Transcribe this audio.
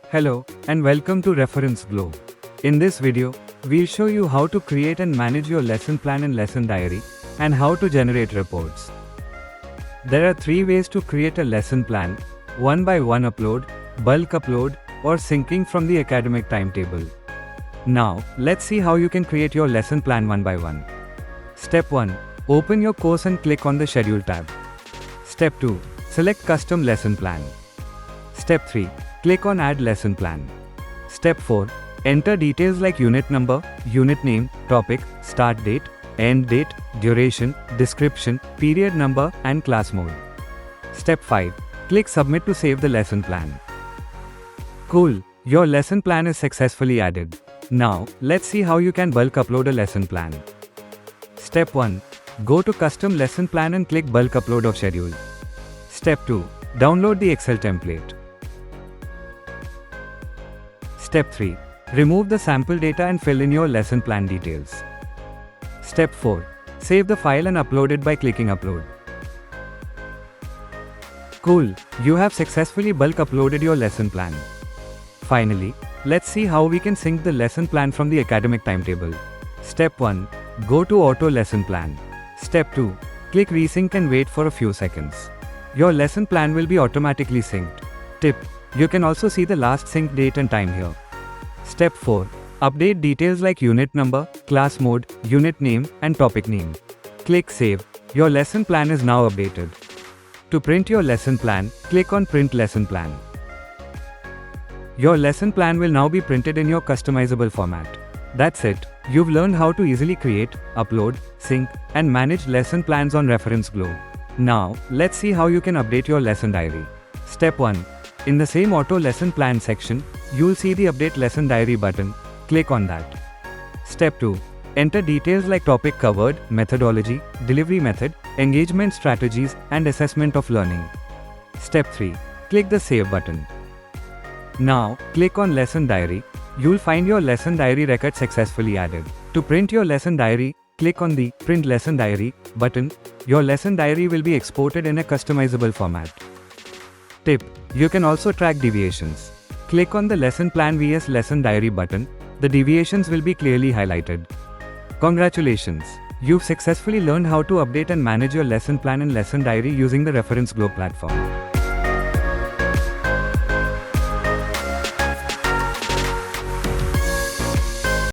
Hello, and welcome to ReferenceGlobe. In this video, we'll show you how to create and manage your lesson plan and lesson diary, and how to generate reports. There are 3 ways to create a lesson plan: one-by-one upload, bulk upload, or syncing from the academic timetable. Now, let's see how you can create your lesson plan one by one. Step 1. Open your course and click on the Schedule tab. Step 2. Select Custom Lesson Plan. Step 3. Click on Add Lesson Plan. Step 4. Enter details like unit number, unit name, topic, start date, end date, duration, description, period number, and class mode. Step 5. Click Submit to save the lesson plan. Cool, your lesson plan is successfully added. Now, let's see how you can bulk upload a lesson plan. Step 1. Go to Custom Lesson Plan and click Bulk Upload of Schedule. Step 2. Download the Excel template. Step 3. Remove the sample data and fill in your lesson plan details. Step 4. Save the file and upload it by clicking Upload. Cool, you have successfully bulk uploaded your lesson plan. Finally, let's see how we can sync the lesson plan from the academic timetable. Step 1. Go to Auto Lesson Plan. Step 2. Click Resync and wait for a few seconds. Your lesson plan will be automatically synced. Tip: you can also see the last sync date and time here. Step 4. Update details like unit number, class mode, unit name, and topic name. Click Save. Your lesson plan is now updated. To print your lesson plan, click on Print Lesson Plan. Your lesson plan will now be printed in your customizable format. That's it. You've learned how to easily create, upload, sync, and manage lesson plans on ReferenceGlobe. Now, let's see how you can update your lesson diary. Step 1. In the same Auto Lesson Plan section, you'll see the Update Lesson Diary button. Click on that. Step 2. Enter details like topic covered, methodology, delivery method, engagement strategies, and assessment of learning. Step 3. Click the Save button. Now, click on Lesson Diary. You'll find your lesson diary record successfully added. To print your lesson diary, click on the Print Lesson Diary button. Your lesson diary will be exported in a customizable format. Tip: you can also track deviations. Click on the Lesson Plan vs Lesson Diary button. The deviations will be clearly highlighted. Congratulations! You've successfully learned how to update and manage your lesson plan and lesson diary using the ReferenceGlobe platform.